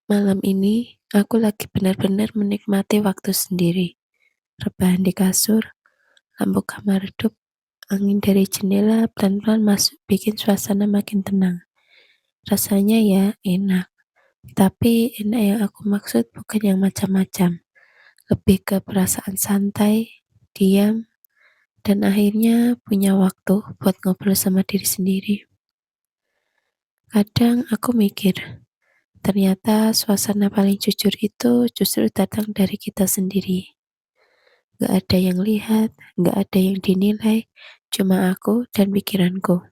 Malam ini, aku lagi benar-benar menikmati waktu sendiri. Rebahan di kasur, lampu kamar redup, angin dari jendela pelan-pelan masuk bikin suasana makin tenang. Rasanya ya enak, tapi enak yang aku maksud bukan yang macam-macam. Lebih ke perasaan santai, diam, dan akhirnya punya waktu buat ngobrol sama diri sendiri. Kadang aku mikir, ternyata suasana paling jujur itu justru datang dari kita sendiri. Gak ada yang lihat, gak ada yang dinilai, cuma aku dan pikiranku.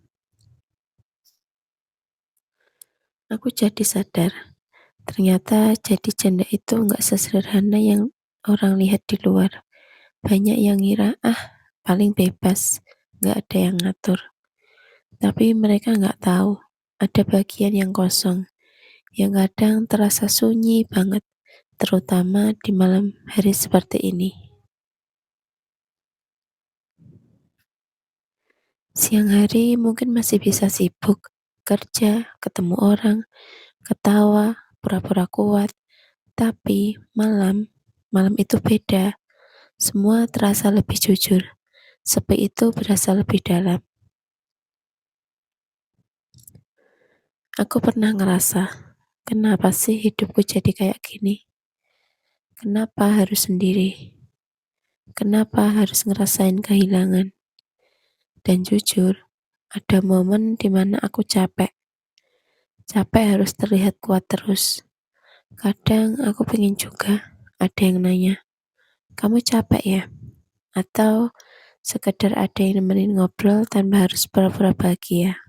Aku jadi sadar, ternyata jadi janda itu gak sesederhana yang orang lihat di luar. Banyak yang ngira, paling bebas, gak ada yang ngatur. Tapi mereka gak tahu, ada bagian yang kosong, yang kadang terasa sunyi banget, terutama di malam hari seperti ini. Siang hari mungkin masih bisa sibuk, kerja, ketemu orang, ketawa, pura-pura kuat, tapi malam itu beda. Semua terasa lebih jujur. Sepi itu berasa lebih dalam. Aku pernah ngerasa, kenapa sih hidupku jadi kayak gini? Kenapa harus sendiri? Kenapa harus ngerasain kehilangan? Dan jujur, ada momen dimana aku capek. Capek harus terlihat kuat terus. Kadang aku pengen juga ada yang nanya, kamu capek ya? Atau sekedar ada yang nemenin ngobrol tanpa harus pura-pura bahagia.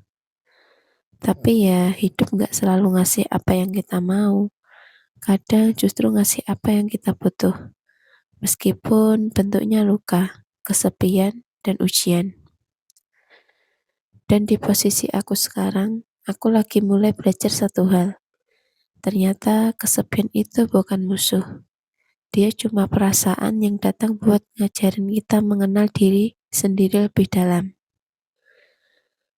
Tapi ya hidup gak selalu ngasih apa yang kita mau. Kadang justru ngasih apa yang kita butuh. Meskipun bentuknya luka, kesepian, dan ujian. Dan di posisi aku sekarang, aku lagi mulai belajar satu hal. Ternyata kesepian itu bukan musuh. Dia cuma perasaan yang datang buat ngajarin kita mengenal diri sendiri lebih dalam.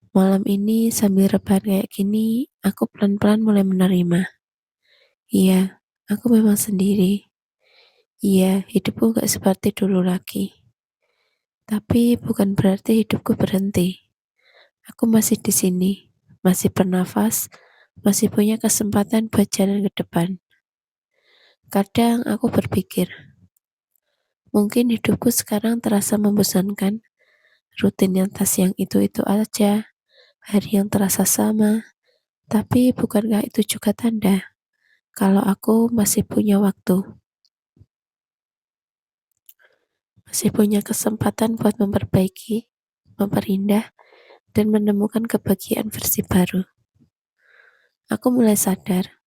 Malam ini sambil rebahan kayak gini, aku pelan-pelan mulai menerima. Iya, aku memang sendiri. Iya, hidupku gak seperti dulu lagi. Tapi bukan berarti hidupku berhenti. Aku masih di sini, masih bernafas, masih punya kesempatan buat jalan ke depan. Kadang aku berpikir, mungkin hidupku sekarang terasa membosankan, rutinitas yang itu-itu aja, hari yang terasa sama, tapi bukankah itu juga tanda kalau aku masih punya waktu, masih punya kesempatan buat memperbaiki, memperindah, dan menemukan kebahagiaan versi baru. Aku mulai sadar,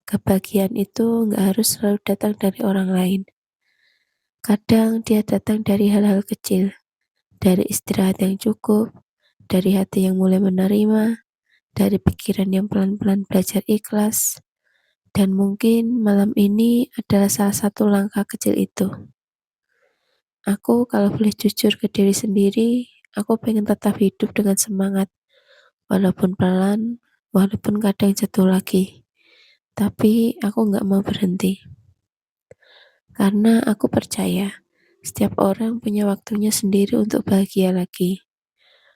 kebahagiaan itu nggak harus selalu datang dari orang lain. Kadang dia datang dari hal-hal kecil, dari istirahat yang cukup, dari hati yang mulai menerima, dari pikiran yang pelan-pelan belajar ikhlas, dan mungkin malam ini adalah salah satu langkah kecil itu. Aku kalau boleh jujur ke diri sendiri, aku pengen tetap hidup dengan semangat, walaupun pelan, walaupun kadang jatuh lagi. Tapi aku nggak mau berhenti. Karena aku percaya, setiap orang punya waktunya sendiri untuk bahagia lagi.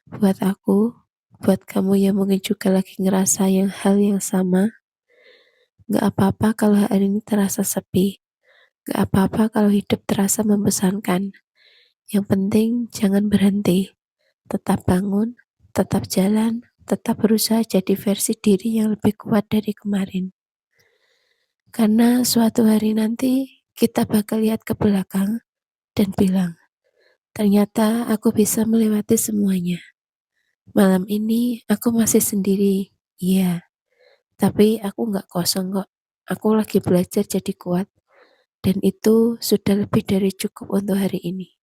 Buat aku, buat kamu yang mungkin juga lagi ngerasa hal yang sama, gak apa-apa kalau hari ini terasa sepi. Gak apa-apa kalau hidup terasa membosankan. Yang penting jangan berhenti. Tetap bangun, tetap jalan, tetap berusaha jadi versi diri yang lebih kuat dari kemarin. Karena suatu hari nanti kita bakal lihat ke belakang dan bilang, ternyata aku bisa melewati semuanya. Malam ini aku masih sendiri, iya. Tapi aku nggak kosong kok. Aku lagi belajar jadi kuat. Dan itu sudah lebih dari cukup untuk hari ini.